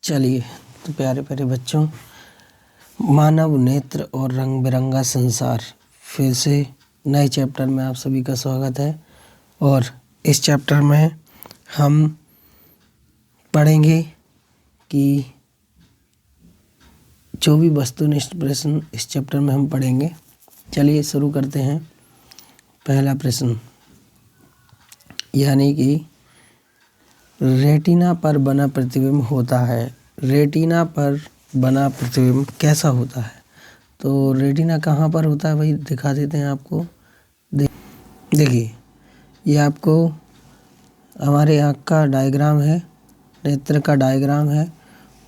चलिए तो प्यारे प्यारे बच्चों, मानव नेत्र और रंग बिरंगा संसार फिर से नए चैप्टर में आप सभी का स्वागत है। और इस चैप्टर में हम पढ़ेंगे कि जो भी वस्तुनिष्ठ प्रश्न इस चैप्टर में हम पढ़ेंगे। चलिए शुरू करते हैं। पहला प्रश्न, यानी कि रेटिना पर बना प्रतिबिंब होता है। रेटिना पर बना प्रतिबिंब कैसा होता है? तो रेटिना कहाँ पर होता है भाई, दिखा देते हैं आपको। देखिए, ये आपको हमारे आँख का डायग्राम है, नेत्र का डायग्राम है।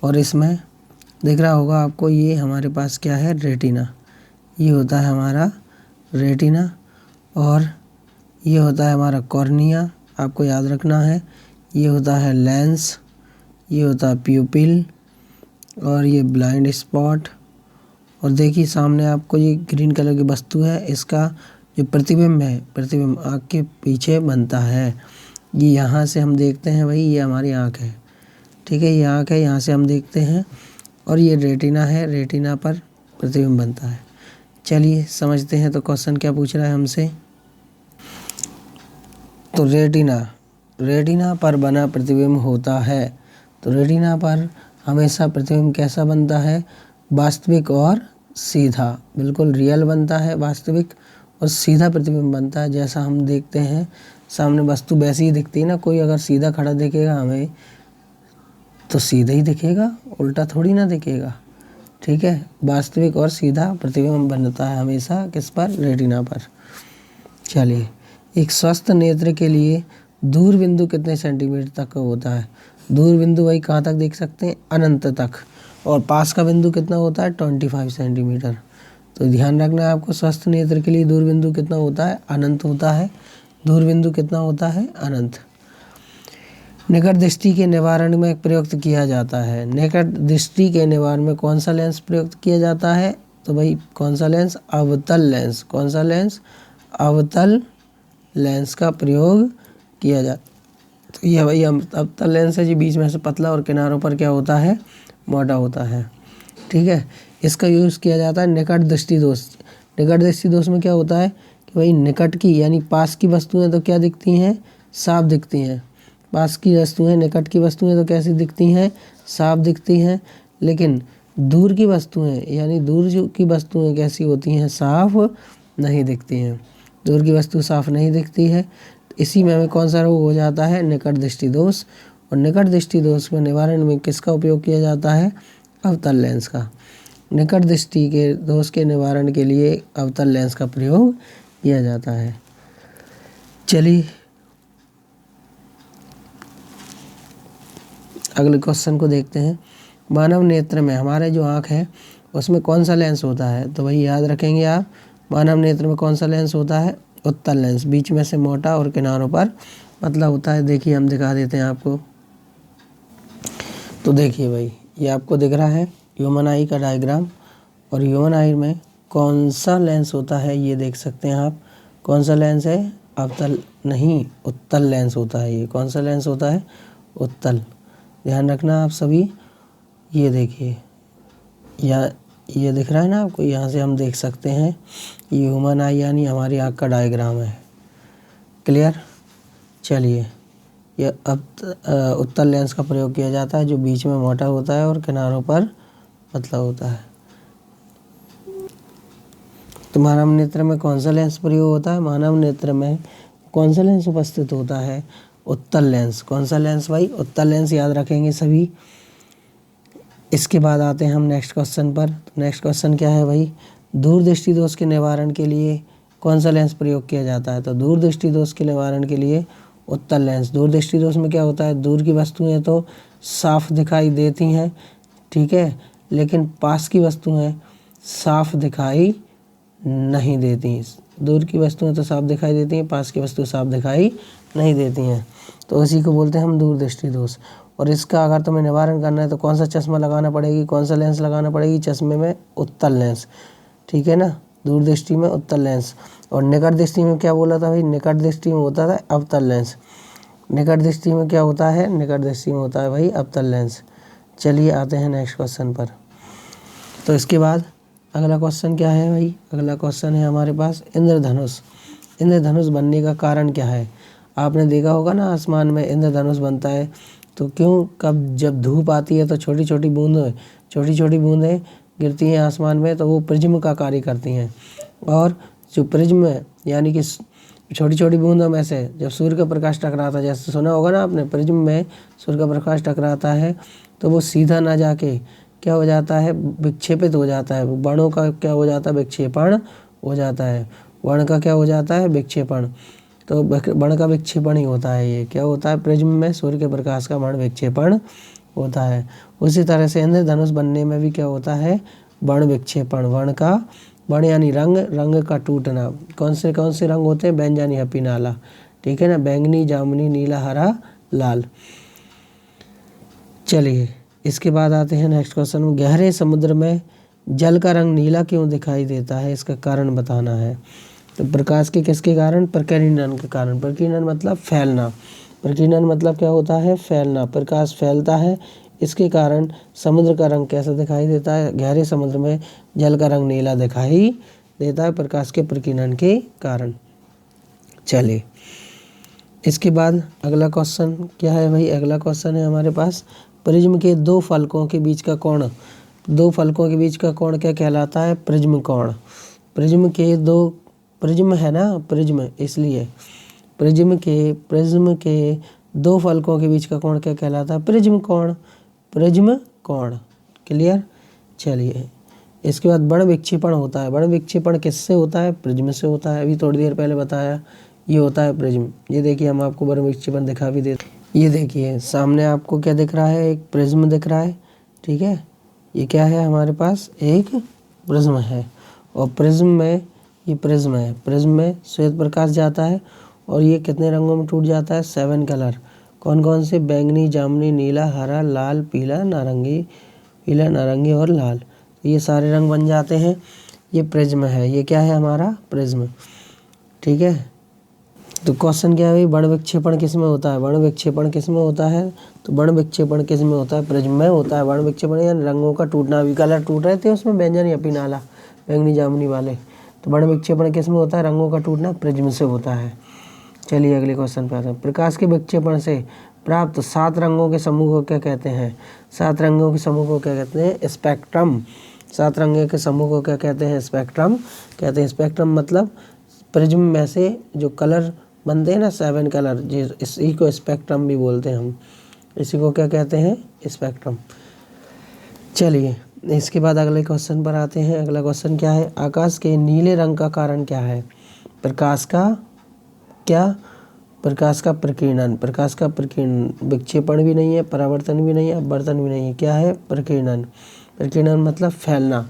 और इसमें दिख रहा होगा आपको, ये हमारे पास क्या है, रेटिना। ये होता है हमारा रेटिना और ये होता है हमारा कॉर्निया, आपको याद रखना है। ये होता है लेंस, ये होता है प्यूपिल और ये ब्लाइंड स्पॉट। और देखिए सामने आपको ये ग्रीन कलर की वस्तु है, इसका जो प्रतिबिंब है, प्रतिबिंब आँख के पीछे बनता है। ये यहाँ से हम देखते हैं भाई, ये हमारी आँख है, ठीक है, ये आँख है, यहाँ से हम देखते हैं। और ये रेटिना है, रेटिना पर प्रतिबिंब बनता है। चलिए समझते हैं तो क्वेश्चन क्या पूछ रहा है हमसे। तो रेटिना पर बना प्रतिबिंब होता है। तो रेटिना पर हमेशा प्रतिबिंब कैसा बनता है, वास्तविक और सीधा, बिल्कुल रियल बनता है, वास्तविक और सीधा प्रतिबिंब बनता है। जैसा हम देखते हैं सामने वस्तु वैसी ही दिखती है ना। कोई अगर सीधा खड़ा दिखेगा हमें तो सीधा ही दिखेगा, उल्टा थोड़ी ना दिखेगा, ठीक है। वास्तविक और सीधा प्रतिबिंब बनता है हमेशा किस पर, रेटिना पर। चलिए, एक स्वस्थ नेत्र के लिए दूर बिंदु कितने सेंटीमीटर तक होता है? दूर बिंदु भाई कहाँ तक देख सकते हैं, अनंत तक। और पास का बिंदु कितना होता है, 25 सेंटीमीटर। तो ध्यान रखना है आपको, स्वस्थ नेत्र के लिए दूर बिंदु कितना होता है, अनंत होता है। दूर बिंदु कितना होता है, अनंत। निकट दृष्टि के निवारण में प्रयुक्त किया जाता है। निकट दृष्टि के निवारण में कौन सा लेंस प्रयुक्त किया जाता है? तो भाई कौन सा लेंस, अवतल लेंस। कौन सा लेंस, अवतल लेंस का प्रयोग किया जाता है। तो ये भाई अवतल लेंस है जी, बीच में से पतला और किनारों पर क्या होता है, मोटा होता है, ठीक है। इसका यूज़ किया जाता है निकट दृष्टि दोष। निकट दृष्टि दोष में क्या होता है कि भाई निकट की यानी पास की वस्तुएं तो क्या दिखती हैं, साफ दिखती हैं। पास की वस्तुएं, निकट की वस्तुएं तो कैसी दिखती हैं, साफ दिखती हैं। लेकिन दूर की वस्तुएं यानी दूर की वस्तुएं कैसी होती हैं, साफ नहीं दिखती हैं। दूर की वस्तु साफ नहीं दिखती है। इसी में हमें कौन सा रोग हो जाता है, निकट दृष्टि दोष। और निकट दृष्टि दोष में निवारण में किसका उपयोग किया जाता है, अवतल लेंस का। निकट दृष्टि के दोष के निवारण के लिए अवतल लेंस का प्रयोग किया जाता है। चलिए अगले क्वेश्चन को देखते हैं। मानव नेत्र में, हमारे जो आँख है उसमें कौन सा लेंस होता है? तो भाई याद रखेंगे आप, मानव नेत्र में कौन सा लेंस होता है, उत्तल लेंस। बीच में से मोटा और किनारों पर पतला होता है। देखिए हम दिखा देते हैं आपको। तो देखिए भाई, ये आपको दिख रहा है ह्यूमन आई का डायग्राम। और ह्यूमन आई में कौन सा लेंस होता है ये देख सकते हैं आप। कौन सा लेंस है, अवतल नहीं, उत्तल लेंस होता है। ये कौन सा लेंस होता है, उत्तल। ध्यान रखना आप सभी। ये देखिए, या ये दिख रहा है ना आपको, यहाँ से हम देख सकते हैं ये ह्यूमन आई यानी हमारी आँख का डायग्राम है। क्लियर। चलिए, ये अब उत्तल लेंस का प्रयोग किया जाता है, जो बीच में मोटा होता है और किनारों पर पतला होता है। तो मानव नेत्र में कौन सा लेंस प्रयोग होता है? मानव नेत्र में कौन सा लेंस उपस्थित होता है, उत्तल लेंस। कौन सा लेंस भाई, उत्तल लेंस। याद रखेंगे सभी। इसके बाद आते हैं हम नेक्स्ट क्वेश्चन पर। तो नेक्स्ट क्वेश्चन क्या है भाई, दूर दृष्टि दोष के निवारण के लिए कौन सा लेंस प्रयोग किया जाता है? तो दूर दृष्टि दोष के निवारण के लिए उत्तल लेंस। दूर दृष्टि दोष में क्या होता है, दूर की वस्तुएं तो साफ दिखाई देती हैं, ठीक है, लेकिन पास की वस्तुएं साफ दिखाई नहीं देती। दूर की वस्तुएं तो साफ दिखाई देती हैं, पास की वस्तु साफ दिखाई नहीं देती हैं। तो इसी को बोलते हैं हम दूर दृष्टि दोष। और इसका अगर तुम्हें निवारण करना है तो कौन सा चश्मा लगाना पड़ेगी, कौन सा लेंस लगाना पड़ेगी, चश्मे में उत्तल लेंस, ठीक है ना। दूर दृष्टि में उत्तल लेंस। और निकट दृष्टि में क्या बोला था भाई, निकट दृष्टि में होता था अवतल लेंस। निकट दृष्टि में क्या होता है, निकट दृष्टि में होता है भाई अवतल लेंस। चलिए आते हैं नेक्स्ट क्वेश्चन पर। तो इसके बाद अगला क्वेश्चन क्या है भाई, अगला क्वेश्चन है हमारे पास इंद्रधनुष। इंद्रधनुष बनने का कारण क्या है। आपने देखा होगा ना आसमान में इंद्रधनुष बनता है तो क्यों, कब जब धूप आती है तो छोटी छोटी बूंदें गिरती हैं आसमान में, तो वो प्रिज्म का कार्य करती हैं। और जो प्रिज्म है यानी कि छोटी छोटी बूंदों में से जब सूर्य का प्रकाश टकराता है, जैसे सुना होगा ना आपने, प्रिज्म में सूर्य का प्रकाश टकराता है तो वो सीधा ना जाके क्या हो जाता है, विक्षेपित हो जाता है। बाणों का क्या हो जाता है, विक्षेपण हो जाता है। बाण का क्या हो जाता है, विक्षेपण। तो बाण का विक्षेपण ही होता है, ये क्या होता है, प्रिज्म में सूर्य के प्रकाश का बाण विक्षेपण होता है। उसी तरह से इंद्रधनुष बनने में भी क्या होता है, बाण विक्षेपण। बाण यानी रंग का टूटना। कौन से रंग होते हैं, बैंजानी हपी नाला, ठीक है ना, बैंगनी जामुनी नीला हरा लाल। चलिए इसके बाद आते हैं नेक्स्ट क्वेश्चन में। गहरे समुद्र में जल का रंग नीला क्यों दिखाई देता है, इसका कारण बताना है। तो प्रकाश के किसके कारण, प्रकीर्णन के कारण। प्रकीर्णन मतलब फैलना, प्रकीर्णन मतलब क्या होता है, फैलना। प्रकाश फैलता है, इसके कारण समुद्र का रंग कैसा दिखाई देता है, गहरे समुद्र में जल का रंग नीला दिखाई देता है प्रकाश के प्रकीर्णन के कारण। चलिए इसके बाद अगला क्वेश्चन क्या है भाई, अगला क्वेश्चन है हमारे पास, प्रिज्म के दो फलकों के बीच का कोण, दो फलकों के बीच का कोण क्या कहलाता है, प्रिज्म कोण। प्रिज्म है ना, प्रिज्म, इसलिए प्रिज्म के दो फलकों के बीच का कोण क्या कहलाता है, प्रिज्म कोण। प्रिज्म कोण, क्लियर। चलिए इसके बाद बण विक्षेपण होता है। बण विक्षेपण किससे होता है, प्रिज्म से होता है। अभी थोड़ी देर पहले बताया, ये होता है प्रिज्म। ये देखिए हम आपको बण विक्षेपण दिखा भी देते। ये देखिए सामने आपको क्या दिख रहा है, एक प्रिज्म दिख रहा है, ठीक है। ये क्या है हमारे पास, एक प्रिज्म है। और प्रिज्म में, ये प्रिज्म है, प्रिज्म में श्वेत प्रकाश जाता है और ये कितने रंगों में टूट जाता है, 7 कलर। कौन कौन से, बैंगनी जामुनी नीला हरा लाल पीला नारंगी और लाल। तो ये सारे रंग बन जाते हैं, ये प्रिज्म है। ये क्या है हमारा, प्रिज्म, ठीक है। तो क्वेश्चन क्या है, बण विक्षेपण किस में होता है, बण विक्षेपण किस में होता है, तो बण विक्षेपण किस में होता है, प्रिज्म में होता है। बण विक्षेपण यानी रंगों का टूटना। अभी कलर टूट रहे थे उसमें, बैंगनी हपी नाला बैंगनी जामुनी वाले। तो बण विक्षेपण किस में होता है, रंगों का टूटना प्रिज्म से होता है। चलिए अगले क्वेश्चन पे आते हैं। प्रकाश के विक्षेपण से प्राप्त 7 रंगों के समूह को क्या कहते हैं, 7 रंगों के समूह को क्या कहते हैं, स्पेक्ट्रम। 7 रंगों के समूह को क्या कहते हैं, स्पेक्ट्रम कहते हैं। स्पेक्ट्रम मतलब प्रिज्म में से जो कलर बनते हैं ना, 7 कलर, इसी को स्पेक्ट्रम भी बोलते हैं हम। इसी को क्या कहते हैं, स्पेक्ट्रम। चलिए इसके बाद अगले क्वेश्चन पर आते हैं। अगला क्वेश्चन क्या है, आकाश के नीले रंग का कारण क्या है, प्रकाश का क्या, प्रकाश का प्रकीर्णन। प्रकाश का प्रकीर्णन, विक्षेपण भी नहीं है, परावर्तन भी नहीं है, अपवर्तन भी नहीं है, क्या है, प्रकीर्णन। प्रकीर्णन मतलब फैलना।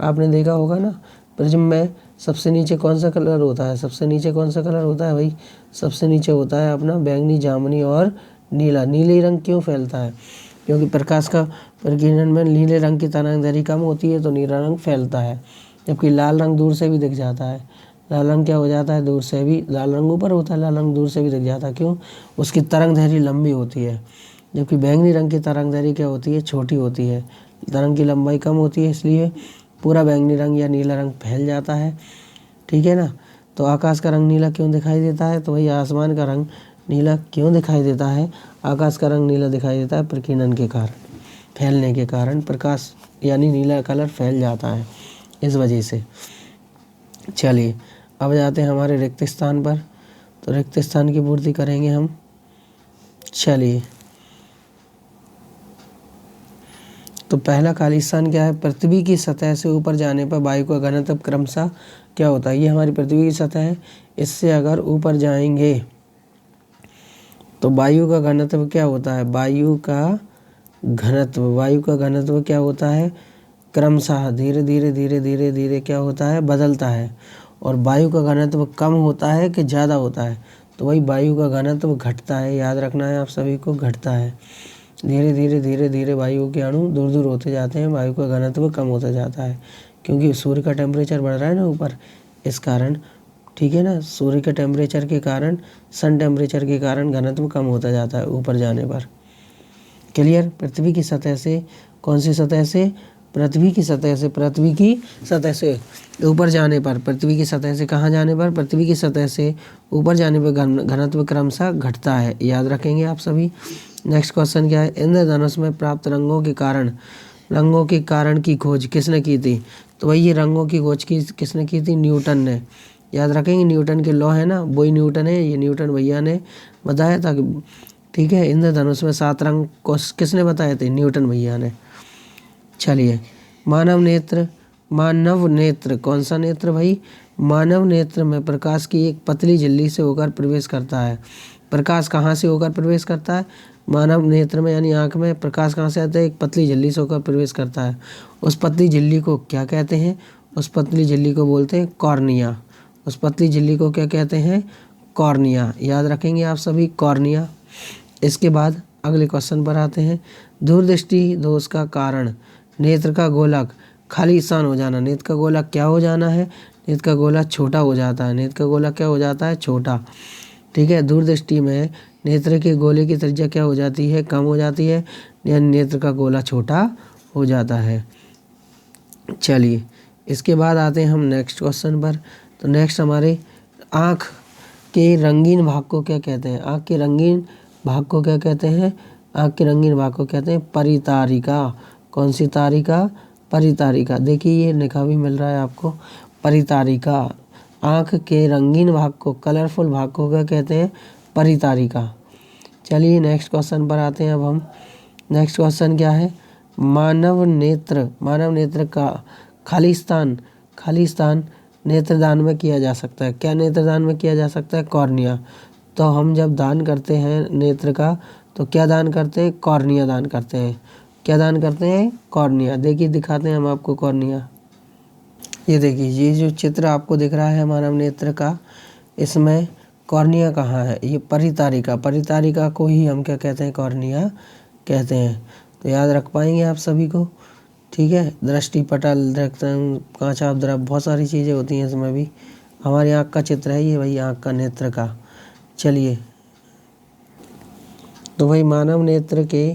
आपने देखा होगा ना, प्रिज्म में सबसे नीचे कौन सा कलर होता है, सबसे नीचे कौन सा कलर होता है भाई, सबसे नीचे होता है अपना बैंगनी जामुनी और नीला। नीले रंग क्यों फैलता है, क्योंकि प्रकाश का प्रकीर्णन में नीले रंग की तरंगदैर्घ्य कम होती है तो नीला रंग फैलता है। जबकि लाल रंग दूर से भी दिख जाता है। लाल रंग क्या हो जाता है, दूर से भी, लाल रंग ऊपर होता है, लाल रंग दूर से भी दिख जाता है। क्यों, उसकी तरंगदैर्घ्य लंबी होती है। जबकि बैंगनी रंग की तरंगदैर्घ्य क्या होती है, छोटी होती है, तरंग की लंबाई कम होती है, इसलिए पूरा बैंगनी रंग या नीला रंग फैल जाता है, ठीक है ना। तो आकाश का रंग नीला क्यों दिखाई देता है, तो वही आसमान का रंग नीला क्यों दिखाई देता है, आकाश का रंग नीला दिखाई देता है प्रकीर्णन के कारण, फैलने के कारण प्रकाश यानी नीला कलर फैल जाता है, इस वजह से। चलिए अब जाते हैं हमारे रिक्त स्थान पर। तो रिक्त स्थान की पूर्ति करेंगे हम। चलिए तो पहला खाली स्थान क्या है, पृथ्वी की सतह से ऊपर जाने पर वायु का घनत्व क्रमशः क्या होता है। ये हमारी पृथ्वी की सतह है, इससे अगर ऊपर जाएंगे तो वायु का घनत्व क्या होता है, वायु का घनत्व क्या होता है, क्रमशः धीरे धीरे क्या होता है, बदलता है। और वायु का घनत्व कम होता है कि ज़्यादा होता है, तो वही वायु का घनत्व घटता है। याद रखना है आप सभी को, घटता है। धीरे धीरे वायु के अणु दूर दूर होते जाते हैं, वायु का घनत्व कम होता जाता है, क्योंकि सूर्य का टेम्परेचर बढ़ रहा है ना ऊपर, इस कारण, ठीक है ना। सूर्य के टेम्परेचर के कारण, सन टेम्परेचर के कारण घनत्व कम होता जाता है ऊपर जाने पर। क्लियर। पृथ्वी की सतह से, कौन सी सतह से, पृथ्वी की सतह से, पृथ्वी की सतह से ऊपर जाने पर, पृथ्वी की सतह से कहाँ जाने पर, पृथ्वी की सतह से ऊपर जाने पर घनत्व क्रमशः घटता है, याद रखेंगे आप सभी। नेक्स्ट क्वेश्चन क्या है, इंद्रधनुष में प्राप्त रंगों के कारण की खोज किसने की थी। तो भाई ये रंगों की खोज किसने की थी, न्यूटन ने। याद रखेंगे, न्यूटन के लॉ है ना, वही न्यूटन है, ये न्यूटन भैया ने बताया था। ठीक है, इंद्रधनुष में 7 रंग किसने बताए थे, न्यूटन भैया ने। चलिए, मानव नेत्र कौन सा नेत्र भाई, मानव नेत्र में प्रकाश की एक पतली झिल्ली से होकर प्रवेश करता है। प्रकाश कहाँ से होकर प्रवेश करता है, मानव नेत्र में यानी आँख में प्रकाश कहाँ से आता है, एक पतली झिल्ली से होकर प्रवेश करता है। उस पतली झिल्ली को क्या कहते हैं, उस पतली झिल्ली को बोलते हैं कॉर्निया। उस पतली झिल्ली को क्या कहते हैं, कॉर्निया। याद रखेंगे आप सभी, कॉर्निया। इसके बाद अगले क्वेश्चन पर आते हैं, दूरदृष्टि दोष का कारण नेत्र का गोलक खाली स्थान हो जाना। नेत्र का गोलक क्या हो जाना है, नेत्र का गोलक छोटा हो जाता है। नेत्र का गोलक क्या हो जाता है, छोटा। ठीक है, दूरदृष्टि में नेत्र के गोले की त्रिज्या क्या हो जाती है, कम हो जाती है, यानी नेत्र का गोला छोटा हो जाता है। चलिए, इसके बाद आते हैं हम नेक्स्ट क्वेश्चन पर। तो नेक्स्ट हमारे आँख के रंगीन भाग को क्या कहते हैं, आँख के रंगीन भाग को क्या कहते हैं, आँख के रंगीन भाग को कहते हैं परितारिका। कौन सी तारिका, परितारिका। देखिए ये लिखा भी मिल रहा है आपको, परितारिका। आँख के रंगीन भाग को, कलरफुल भाग को क्या कहते हैं, परितारिका। चलिए नेक्स्ट क्वेश्चन पर आते हैं अब हम। नेक्स्ट क्वेश्चन क्या है, मानव नेत्र का खाली स्थान नेत्रदान में किया जा सकता है। क्या नेत्रदान में किया जा सकता है, कॉर्निया। तो हम जब दान करते हैं नेत्र का, तो क्या दान करते हैं, कॉर्निया दान करते हैं। क्या दान करते हैं, कॉर्निया। देखिए दिखाते हैं हम आपको कॉर्निया। ये देखिए, ये जो चित्र आपको दिख रहा है मानव नेत्र का, इसमें कॉर्निया कहाँ है, ये परितारिका को ही हम क्या कहते हैं, कॉर्निया कहते हैं। तो याद रख पाएंगे आप सभी को। ठीक है, दृष्टि पटल, कांचा द्रव, बहुत सारी चीज़ें होती हैं इसमें भी। हमारी आँख का चित्र है ये भाई, आँख का नेत्र का। चलिए, तो भाई मानव नेत्र के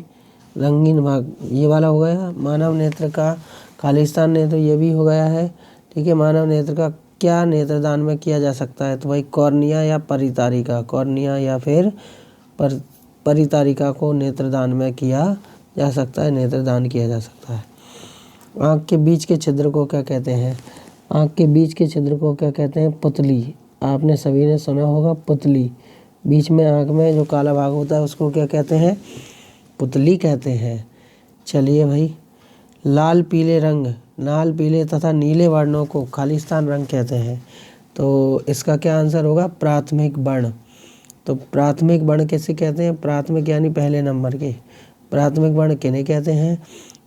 रंगीन भाग ये वाला हो गया, मानव नेत्र का खालिस्तान नेत्र ये भी हो गया है। ठीक है, मानव नेत्र का क्या नेत्रदान में किया जा सकता है, तो भाई कॉर्निया या परितारिका, कॉर्निया या फिर परितारिका को नेत्रदान में किया जा सकता है, नेत्रदान किया जा सकता है। आँख के बीच के छिद्र को क्या कहते हैं, आँख के बीच के छिद्र को क्या कहते हैं, पुतली। आपने सभी ने सुना होगा पुतली, बीच में आँख में जो काला भाग होता है उसको क्या कहते हैं, पुतली कहते हैं। चलिए भाई, लाल पीले तथा नीले वर्णों को खालिस्तान रंग कहते हैं। तो इसका क्या आंसर होगा, प्राथमिक वर्ण। तो प्राथमिक वर्ण कैसे कहते हैं, प्राथमिक यानी पहले नंबर के। प्राथमिक वर्ण किन्हें कहते हैं,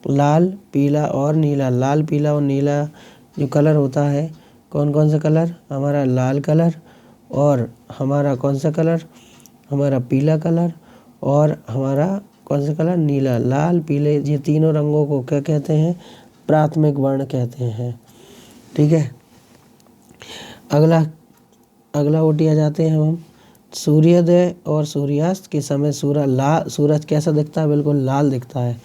लाल, पीला और नीला। लाल, पीला और नीला जो कलर होता है, कौन कौन सा कलर, हमारा लाल कलर, और हमारा कौन सा कलर, हमारा पीला कलर, और हमारा कौन सा कलर, नीला। लाल, पीले, ये तीनों रंगों को क्या कहते हैं, प्राथमिक वर्ण कहते हैं। ठीक है, अगला ओटिया जाते हैं हम। सूर्योदय और सूर्यास्त के समय सूरज कैसा दिखता है, बिल्कुल लाल दिखता है।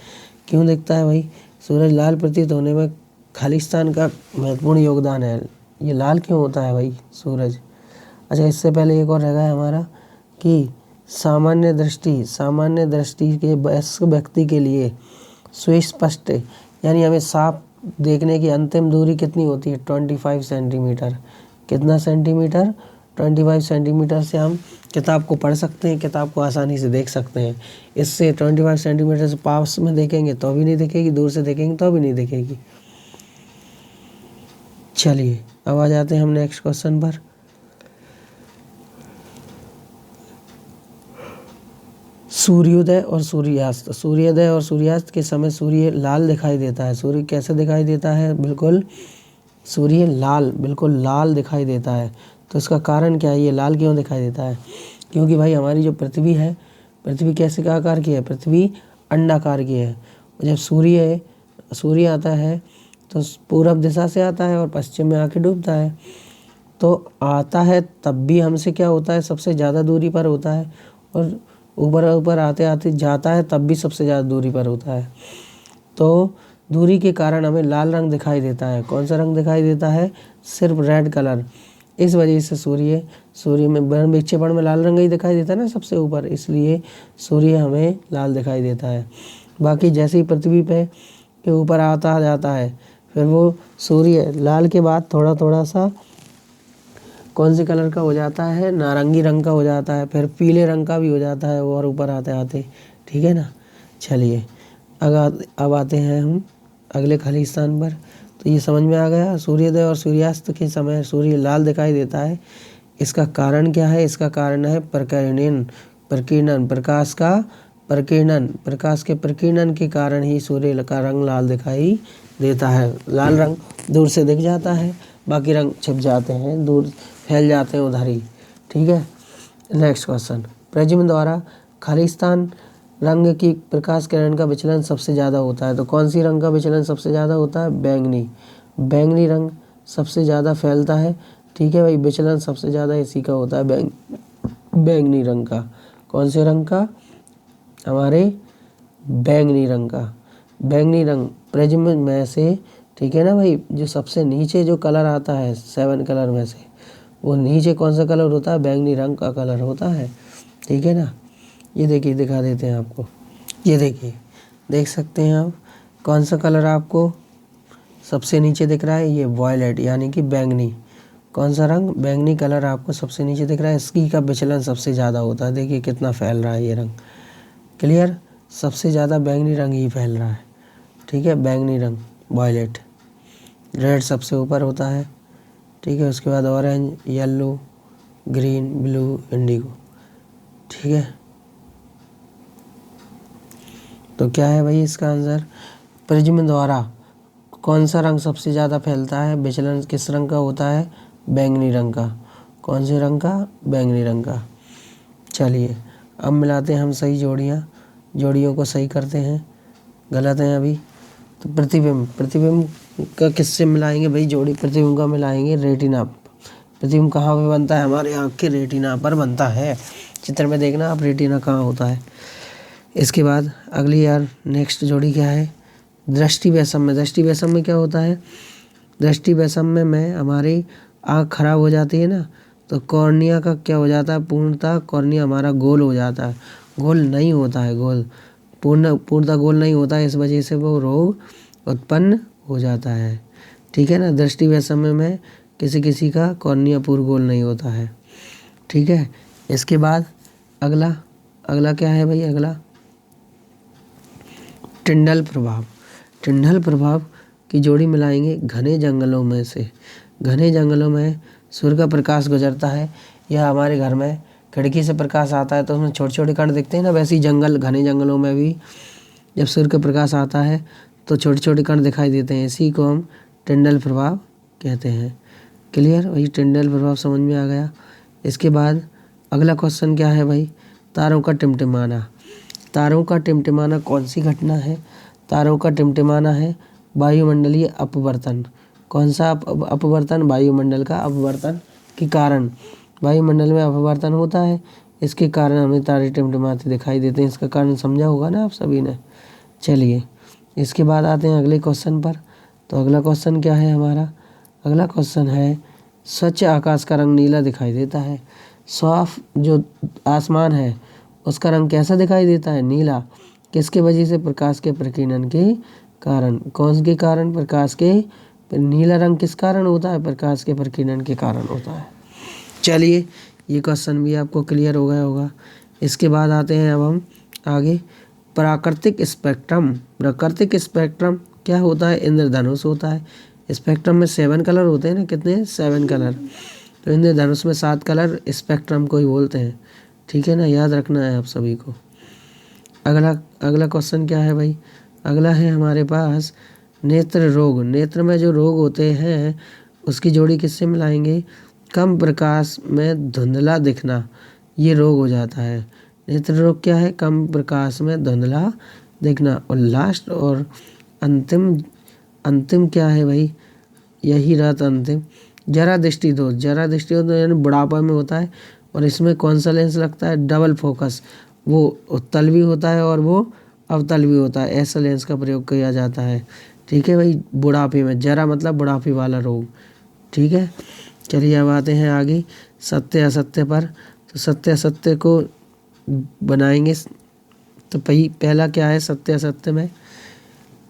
क्यों दिखता है भाई, सूरज लाल प्रतीत होने में खालिस्तान का महत्वपूर्ण योगदान है। ये लाल क्यों होता है भाई सूरज। अच्छा, इससे पहले एक और रह गया हमारा कि सामान्य दृष्टि के वयस्क व्यक्ति के लिए सुस्पष्ट यानी हमें साफ देखने की अंतिम दूरी कितनी होती है, 25 सेंटीमीटर। कितना सेंटीमीटर, 25 सेंटीमीटर से हम किताब को पढ़ सकते हैं, किताब को आसानी से देख सकते हैं। इससे 25 सेंटीमीटर से पास में देखेंगे तो भी नहीं दिखेगी, दूर से देखेंगे तो भी नहीं दिखेगी। चलिए, अब आ जाते हैं हम नेक्स्ट क्वेश्चन पर। सूर्योदय और सूर्यास्त के समय सूर्य लाल दिखाई देता है। सूर्य कैसे दिखाई देता है, बिल्कुल लाल दिखाई देता है। तो इसका कारण क्या है, ये लाल क्यों दिखाई देता है, क्योंकि भाई हमारी जो पृथ्वी है, पृथ्वी कैसे का आकार की है, पृथ्वी अंडाकार की है। जब सूर्य आता है तो पूरब दिशा से आता है और पश्चिम में आके डूबता है। तो आता है तब भी हमसे क्या होता है, सबसे ज़्यादा दूरी पर होता है, और ऊपर ऊपर आते आते जाता है तब भी सबसे ज़्यादा दूरी पर होता है। तो दूरी के कारण हमें लाल रंग दिखाई देता है। कौन सा रंग दिखाई देता है? सिर्फ रेड कलर। इस वजह से सूर्य में विक्षेपण में लाल रंग ही दिखाई देता है ना सबसे ऊपर, इसलिए सूर्य हमें लाल दिखाई देता है। बाकी जैसे ही पृथ्वी पे के ऊपर आता जाता है फिर वो सूर्य लाल के बाद थोड़ा थोड़ा सा कौन से कलर का हो जाता है? नारंगी रंग का हो जाता है, फिर पीले रंग का भी हो जाता है और ऊपर आते आते, ठीक है ना। चलिए अब आते हैं हम अगले खाली स्थान पर। तो ये समझ में आ गया, सूर्योदय और सूर्यास्त के समय सूर्य लाल दिखाई देता है। इसका कारण क्या है? इसका कारण है प्रकीर्णन, प्रकाश का प्रकीर्णन। प्रकाश के प्रकीर्णन के कारण ही सूर्य का रंग लाल दिखाई देता है। लाल रंग दूर से दिख जाता है, बाकी रंग छिप जाते हैं, दूर फैल जाते हैं उधर ही, ठीक है। नेक्स्ट क्वेश्चन, प्रिज्म द्वारा खाली स्थान रंग की प्रकाश किरण का विचलन सबसे ज़्यादा होता है। तो कौन सी रंग का विचलन सबसे ज़्यादा होता है? बैंगनी। बैंगनी रंग सबसे ज़्यादा फैलता है, ठीक है भाई। विचलन सबसे ज़्यादा इसी का होता है, बैंगनी रंग का। कौन से रंग का? हमारे बैंगनी रंग का। बैंगनी रंग प्रिज्म में से, ठीक है ना भाई, जो सबसे नीचे जो कलर आता है 7 कलर में से, वो नीचे कौन सा कलर होता है? बैंगनी रंग का कलर होता है, ठीक है ना। ये देखिए, दिखा देते हैं आपको। ये देखिए, देख सकते हैं आप कौन सा कलर आपको सबसे नीचे दिख रहा है? ये वॉयलेट यानी कि बैंगनी। कौन सा रंग? बैंगनी कलर आपको सबसे नीचे दिख रहा है। इसकी का विचलन सबसे ज़्यादा होता है। देखिए कितना फैल रहा है ये रंग। क्लियर? सबसे ज़्यादा बैंगनी रंग ही फैल रहा है, ठीक है। बैंगनी रंग वॉयलेट। रेड सबसे ऊपर होता है, ठीक है। उसके बाद orange, yellow, green, blue, Indigo, ठीक है। तो क्या है भाई इसका आंसर? प्रिज्म द्वारा कौन सा रंग सबसे ज़्यादा फैलता है? विचलन किस रंग का होता है? बैंगनी रंग का। कौन से रंग का? बैंगनी रंग का। चलिए अब मिलाते हैं हम सही जोड़ियों को सही करते हैं, गलत हैं अभी। तो प्रतिबिंब का किससे मिलाएंगे भाई जोड़ी? प्रतिबिंब का मिलाएंगे रेटिना। प्रतिबिंब कहाँ पे बनता है? हमारे आँख के रेटिना पर बनता है। चित्र में देखना आप रेटिना कहाँ होता है। इसके बाद अगली यार नेक्स्ट जोड़ी क्या है? दृष्टि वैषम्य। दृष्टि वैषम्य क्या होता है? दृष्टि वैषम्य में हमारी आँख खराब हो जाती है ना, तो कॉर्निया का क्या हो जाता है? पूर्णतः कॉर्निया हमारा गोल हो जाता है। गोल नहीं होता है, गोल पूर्णतः गोल नहीं होता है, इस वजह से वो रोग उत्पन्न हो जाता है, ठीक है ना। दृष्टि वैषम्य में किसी किसी का कॉर्निया पूर्ण गोल नहीं होता है, ठीक है। इसके बाद अगला क्या है भाई? अगला टिंडल प्रभाव। टिंडल प्रभाव की जोड़ी मिलाएंगे घने जंगलों में से। घने जंगलों में सूर्य का प्रकाश गुजरता है, या हमारे घर में खिड़की से प्रकाश आता है तो उसमें छोटे छोटे कण दिखते हैं ना, वैसे ही घने जंगलों में भी जब सूर्य का प्रकाश आता है तो छोटे छोटे कण दिखाई देते हैं। इसी को हम टिंडल प्रभाव कहते हैं। क्लियर? वही टिंडल प्रभाव समझ में आ गया। इसके बाद अगला क्वेश्चन क्या है भाई? तारों का टिमटिमाना। तारों का टिमटिमाना कौन सी घटना है? तारों का टिमटिमाना है वायुमंडलीय अपवर्तन। कौन सा अपवर्तन? वायुमंडल का अपवर्तन के कारण वायुमंडल में अपवर्तन होता है, इसके कारण हमें तारे टिमटिमाते दिखाई देते हैं। इसका कारण समझा होगा ना आप सभी ने। चलिए इसके बाद आते हैं अगले क्वेश्चन पर। तो अगला क्वेश्चन क्या है हमारा? अगला क्वेश्चन है स्वच्छ आकाश का रंग नीला दिखाई देता है। साफ जो आसमान है उसका रंग कैसा दिखाई देता है? नीला। किसके वजह से? प्रकाश के प्रकीर्णन के कारण। कौन के कारण? प्रकाश के। नीला रंग किस कारण होता है? प्रकाश के प्रकीर्णन के कारण होता है। चलिए ये क्वेश्चन भी आपको क्लियर हो गया होगा। इसके बाद आते हैं अब हम आगे प्राकृतिक स्पेक्ट्रम। प्राकृतिक स्पेक्ट्रम क्या होता है? इंद्रधनुष होता है। स्पेक्ट्रम में 7 कलर होते हैं ना, कितने? 7 कलर। तो इंद्रधनुष में 7 कलर स्पेक्ट्रम को ही बोलते हैं, ठीक है ना, याद रखना है आप सभी को। अगला क्वेश्चन क्या है भाई? अगला है हमारे पास नेत्र रोग। नेत्र में जो रोग होते हैं उसकी जोड़ी किससे मिलाएंगे? कम प्रकाश में धुंधला दिखना, ये रोग हो जाता है। नेत्र रोग क्या है? कम प्रकाश में धुंधला दिखना। और लास्ट और अंतिम क्या है भाई? यही रात अंतिम जरा दृष्टि दोष। जरा दृष्टि दोष यानी बुढ़ापा में होता है, और इसमें कौन सा लेंस लगता है? Double focus. वो उत्तल भी होता है और वो अवतल भी होता है। ऐसा लेंस का प्रयोग किया जाता है। ठीक है भाई। बुढ़ापे में, जरा मतलब बुढ़ापे वाला रोग। ठीक है। चलिए अब आते हैं आगे सत्य असत्य पर। तो सत्य असत्य को बनाएंगे। तो पहला क्या है सत्य असत्य में?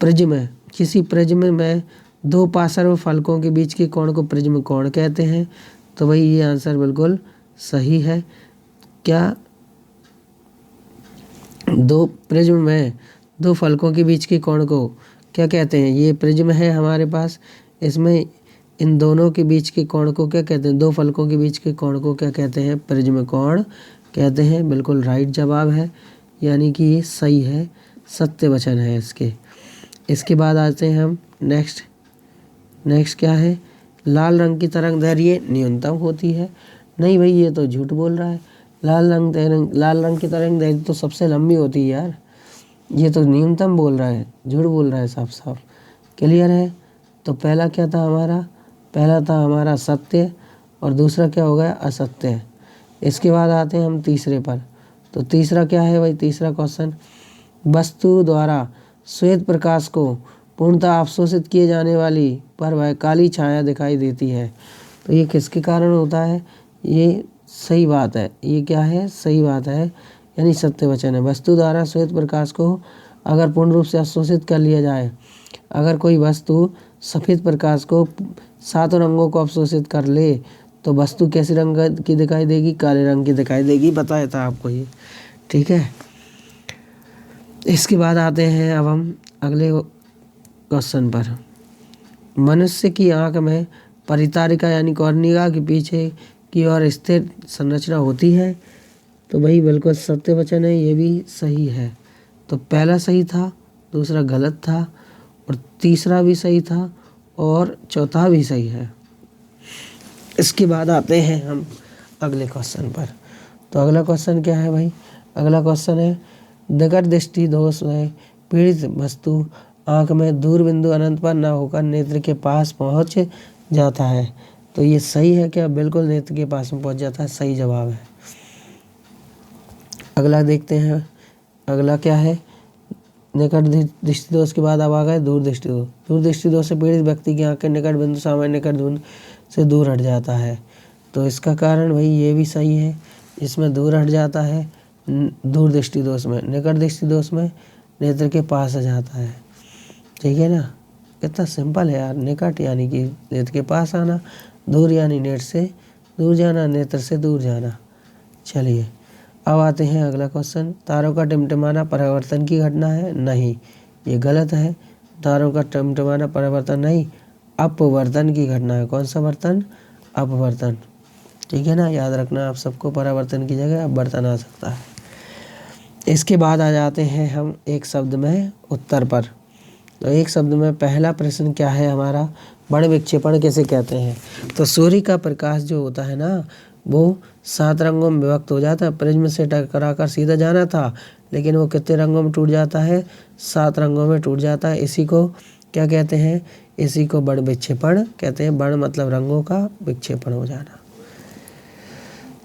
प्रिज्म है। किसी प्रिज्म में दो पार्श्व फलकों के बीच के कोण को प्रिज्म कोण कहते हैं। तो भाई ये आंसर बिल्कुल सही है। क्या दो प्रिज्म में दो फलकों के बीच के कोण को क्या कहते हैं? ये प्रिज्म है हमारे पास, इसमें इन दोनों के बीच के कोण को क्या कहते हैं? दो फलकों के बीच के कोण को क्या कहते हैं? प्रिज्म कोण कहते हैं। बिल्कुल राइट जवाब है, यानी कि ये सही है, सत्य वचन है इसके। इसके बाद आते हैं हम नेक्स्ट क्या है? लाल रंग की तरंग दैर्घ्य न्यूनतम होती है। नहीं भाई, ये तो झूठ बोल रहा है। लाल रंग की तरंग दैर्घ्य तो सबसे लंबी होती है यार। ये तो न्यूनतम बोल रहा है, झूठ बोल रहा है साफ साफ। क्लियर है? तो पहला क्या था हमारा? पहला था हमारा सत्य और दूसरा क्या हो गया? असत्य। इसके बाद आते हैं हम तीसरे पर। तो तीसरा क्या है भाई? तीसरा क्वेश्चन, वस्तु द्वारा श्वेत प्रकाश को पूर्णतः अवशोषित किए जाने वाली पर वह काली छाया दिखाई देती है। तो ये किसके कारण होता है? ये सही बात है। ये क्या है? सही बात है, यानी सत्य वचन है। वस्तु द्वारा श्वेत प्रकाश को अगर पूर्ण रूप से अवशोषित कर लिया जाए, अगर कोई वस्तु सफ़ेद प्रकाश को सातों रंगों को अवशोषित कर ले तो वस्तु कैसे रंग की दिखाई देगी? काले रंग की दिखाई देगी। बताया था आपको ये। ठीक है। इसके बाद आते हैं अब हम अगले क्वेश्चन पर। मनुष्य की आंख में परितारिका यानी कॉर्निया के पीछे की ओर स्थिर संरचना होती है। तो भाई बिल्कुल सत्य वचन है, ये भी सही है। तो पहला सही था, दूसरा गलत था और तीसरा भी सही था और चौथा भी सही है। इसके बाद आते हैं हम अगले क्वेश्चन पर। तो अगला क्वेश्चन क्या है भाई? अगला क्वेश्चन है, निकट दृष्टि दोष में पीड़ित वस्तु आँख में दूर बिंदु अनंत पर न होकर नेत्र के पास पहुँच जाता है। तो ये सही है क्या? बिल्कुल नेत्र के पास में पहुँच जाता है, सही जवाब है। अगला देखते हैं। अगला क्या है? निकट दृष्टि दोष के बाद अब आ गए दूर दृष्टि दोष। दूर दृष्टि दोष से पीड़ित व्यक्ति की आँख के निकट बिंदु सामान्य निकट बिंदु से दूर हट जाता है। तो इसका कारण भाई ये भी सही है, इसमें दूर हट जाता है दूर दृष्टि दोष में। निकट दृष्टि दोष में नेत्र के पास आ जाता है। ठीक है ना? कितना सिंपल है यार। निकट यानी कि नेत्र के पास आना, दूर यानी नेत्र से दूर जाना, नेत्र से दूर जाना। चलिए अब आते हैं अगला क्वेश्चन। तारों का टिमटिमाना परिवर्तन की घटना है? नहीं, ये गलत है। तारों का टिमटिमाना परिवर्तन नहीं, अपवर्तन की घटना है। कौन सा वर्तन? अपवर्तन। ठीक है ना? याद रखना आप सबको, परावर्तन की जगह अपवर्तन आ सकता है। इसके बाद आ जाते हैं हम एक शब्द में उत्तर पर। तो एक शब्द में पहला प्रश्न क्या है हमारा? बड़ विक्षेपण किसे कहते हैं? तो सूर्य का प्रकाश जो होता है ना, वो 7 रंगों में विभक्त हो जाता है। प्रिज्म से टकराकर सीधा जाना था, लेकिन वो कितने रंगों में टूट जाता है? 7 रंगों में टूट जाता है। इसी को क्या कहते हैं? इसी को बड़ विक्षेपण कहते हैं। बड़ मतलब रंगों का, विक्षेपण हो जाना।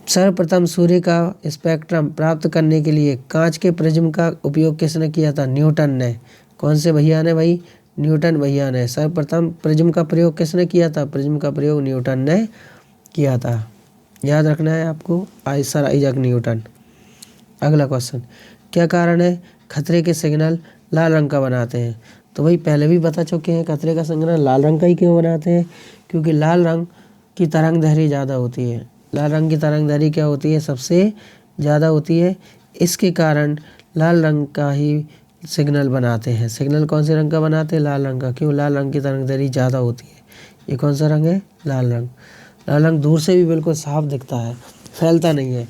सर्वप्रथम सूर्य का स्पेक्ट्रम प्राप्त करने के लिए कांच के प्रिज्म का उपयोग किसने किया था? न्यूटन ने। कौन से भैया ने भाई? न्यूटन भैया ने। सर्वप्रथम प्रिज्म का प्रयोग किसने किया था? प्रिज्म का प्रयोग न्यूटन ने किया था। याद रखना है आपको, सर आइजैक न्यूटन। अगला क्वेश्चन, क्या कारण है खतरे के सिग्नल लाल रंग का बनाते हैं? तो भाई पहले भी बता चुके हैं, खतरे का सिग्नल लाल रंग का ही क्यों बनाते हैं? क्योंकि लाल रंग की तरंग दैर्घ्य ज़्यादा होती है। लाल रंग की तरंग दैर्घ्य क्या होती है? सबसे ज़्यादा होती है। इसके कारण लाल रंग का ही सिग्नल बनाते हैं। सिग्नल कौन से रंग का बनाते हैं? लाल रंग का। क्यों? लाल रंग की तरंग दैर्घ्य ज़्यादा होती है। ये कौन सा रंग है? लाल रंग। लाल रंग दूर से भी बिल्कुल साफ दिखता है, फैलता नहीं है।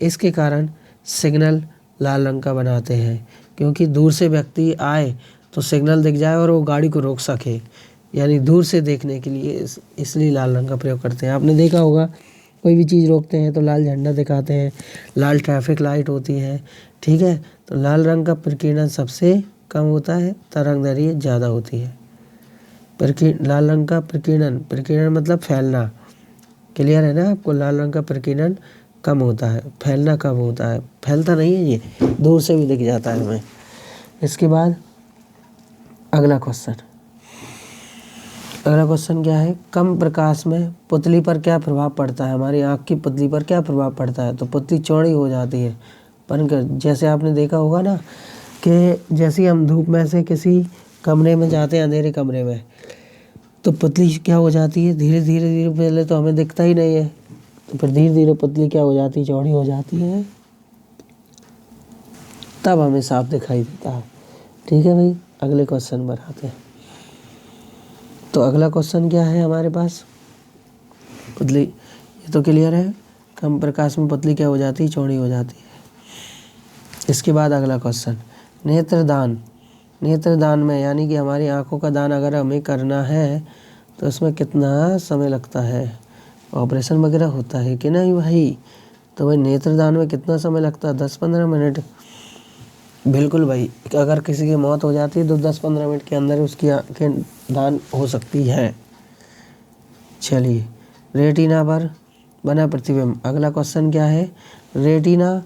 इसके कारण सिग्नल लाल रंग का बनाते हैं, क्योंकि दूर से व्यक्ति आए तो सिग्नल दिख जाए और वो गाड़ी को रोक सके, यानी दूर से देखने के लिए इसलिए लाल रंग का प्रयोग करते हैं। आपने देखा होगा कोई भी चीज़ रोकते हैं तो लाल झंडा दिखाते हैं, लाल ट्रैफिक लाइट होती है। ठीक है, तो लाल रंग का प्रकीर्णन सबसे कम होता है, तरंग दैर्घ्य ज़्यादा होती है। लाल रंग का प्रकीर्णन, प्रकीर्णन मतलब फैलना। क्लियर है ना आपको? लाल रंग का प्रकीर्णन कम होता है, फैलना कम होता है, फैलता नहीं है, ये दूर से भी दिख जाता है हमें। इसके बाद अगला क्वेश्चन क्या है, कम प्रकाश में पुतली पर क्या प्रभाव पड़ता है, हमारी आँख की पुतली पर क्या प्रभाव पड़ता है। तो पुतली चौड़ी हो जाती है, पर जैसे आपने देखा होगा ना कि जैसे हम धूप में से किसी कमरे में जाते हैं, अंधेरे कमरे में, तो पुतली क्या हो जाती है, धीरे धीरे पहले तो हमें दिखता ही नहीं है, तो फिर धीरे धीरे पुतली क्या हो जाती है, चौड़ी हो जाती है, तब हमें साफ दिखाई देता है। ठीक है भाई, अगले क्वेश्चन पर आते हैं। तो अगला क्वेश्चन क्या है हमारे पास, पुतली, ये तो क्लियर है, कम प्रकाश में पुतली क्या हो जाती है, चौड़ी हो जाती है। इसके बाद अगला क्वेश्चन, नेत्रदान में, यानी कि हमारी आंखों का दान अगर हमें करना है तो उसमें कितना समय लगता है, ऑपरेशन वगैरह होता है कि नहीं भाई। तो भाई नेत्रदान में कितना समय लगता है, 10-15 मिनट। बिल्कुल भाई, अगर किसी की मौत हो जाती है तो 10-15 मिनट के अंदर उसकी आँखें दान हो सकती है। चलिए, रेटिना पर बना प्रतिबिंब, अगला क्वेश्चन क्या है, रेटिना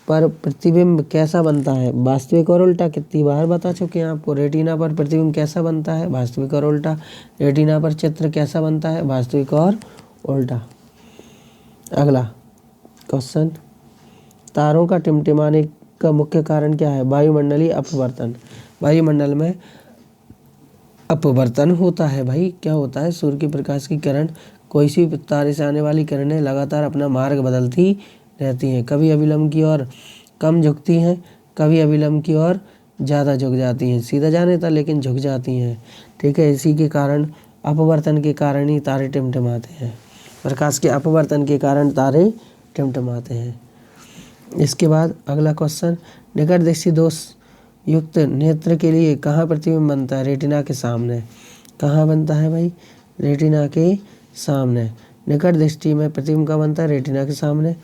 पर प्रतिबिंब कैसा बनता है, वास्तविक और उल्टा। कितनी बार बता चुके हैं आपको, रेटिना पर प्रतिबिंब कैसा बनता है, वास्तविक और उल्टा। रेटिना पर चित्र कैसा बनता है, वास्तविक और उल्टा। अगला क्वेश्चन, तारों का टिमटिमाने का मुख्य कारण क्या है, वायुमंडलीय अपवर्तन। वायुमंडल में अपवर्तन होता है भाई, क्या होता है, सूर्य के प्रकाश की किरण, कोई सी तारे से आने वाली किरणें लगातार अपना मार्ग बदलती रहती हैं, कभी अभिलंब की ओर कम झुकती हैं, कभी अभिलंब की ओर ज़्यादा झुक जाती हैं, सीधा जाने था लेकिन झुक जाती हैं। ठीक है, इसी के कारण, अपवर्तन के कारण ही तारे टिमटिमाते हैं, प्रकाश के अपवर्तन के कारण तारे टिमटिमाते हैं। इसके बाद अगला क्वेश्चन, निकट दृष्टि दोष युक्त नेत्र के लिए कहाँ प्रतिबिंब बनता है, रेटिना के सामने। कहाँ बनता है भाई, रेटिना के सामने। निकट दृष्टि में प्रतिबिंब का बनता है, रेटिना के सामने।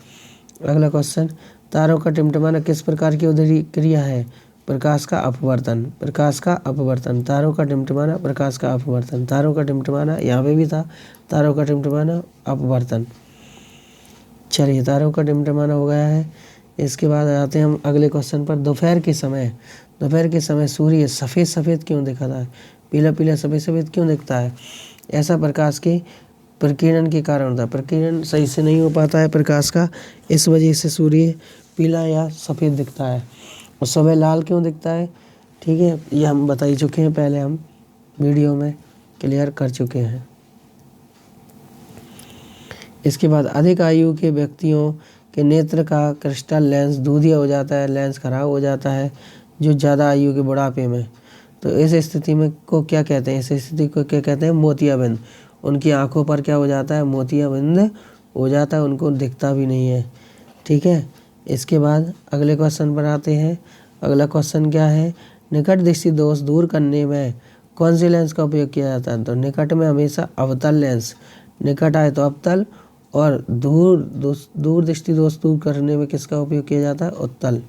अगला क्वेश्चन, तारों का टिमटिमाना किस प्रकार की उदरी क्रिया है, प्रकाश का अपवर्तन। प्रकाश का अपवर्तन, तारों का टिमटिमाना, प्रकाश का अपवर्तन। तारों का टिमटिमाना यहाँ पे भी था, तारों का टिमटिमाना, अपवर्तन। चलिए, तारों का टिमटिमाना हो गया है। इसके बाद आते हैं हम अगले क्वेश्चन पर, दोपहर के समय सूर्य सफ़ेद सफ़ेद क्यों दिखता है, पीला पीला सफ़ेद सफ़ेद क्यों दिखता है। ऐसा प्रकाश के प्रकीर्णन के कारण होता है, प्रकीर्णन सही से नहीं हो पाता है प्रकाश का, इस वजह से सूर्य पीला या सफ़ेद दिखता है। और सुबह लाल क्यों दिखता है, ठीक है, ये हम बता ही चुके हैं, पहले हम वीडियो में क्लियर कर चुके हैं। इसके बाद अधिक आयु के व्यक्तियों के नेत्र का क्रिस्टल लेंस दूधिया हो जाता है, लेंस खराब हो जाता है, जो ज़्यादा आयु के बुढ़ापे में। तो इस स्थिति में को क्या कहते हैं, इस स्थिति को क्या कहते हैं, मोतियाबिंद। उनकी आंखों पर क्या हो जाता है, मोतियाबिंद हो जाता है, उनको दिखता भी नहीं है। ठीक है, इसके बाद अगले क्वेश्चन पर आते हैं। अगला क्वेश्चन क्या है, निकट दृष्टि दोष दूर करने में कौन से लेंस का उपयोग किया जाता है। तो निकट में हमेशा अवतल लेंस, निकट आए तो अवतल, और दूर दृष्टि दोष दूर करने में किसका उपयोग किया जाता है, उत्तल।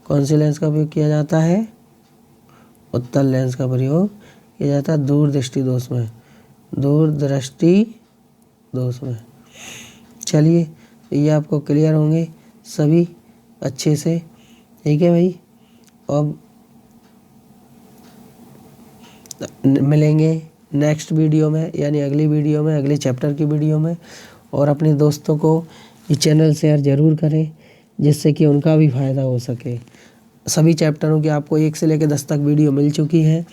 कौन से लेंस का उपयोग किया जाता है, उत्तल लेंस का प्रयोग किया जाता है दूर दृष्टि दोष में, दूर दृष्टि दोष में। चलिए, ये आपको क्लियर होंगे सभी अच्छे से। ठीक है भाई, अब मिलेंगे नेक्स्ट वीडियो में, यानी अगली वीडियो में, अगले चैप्टर की वीडियो में। और अपने दोस्तों को ये चैनल शेयर ज़रूर करें, जिससे कि उनका भी फ़ायदा हो सके। सभी चैप्टरों की आपको 1 से लेकर 10 तक वीडियो मिल चुकी है,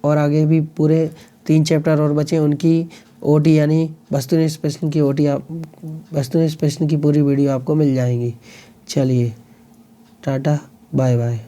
और आगे भी पूरे 3 चैप्टर और बचे, उनकी ओटी यानी वस्तुनिष्ठ प्रश्न की ओटी, वस्तुनिष्ठ प्रश्न की पूरी वीडियो आपको मिल जाएंगी। चलिए, टाटा, बाय बाय।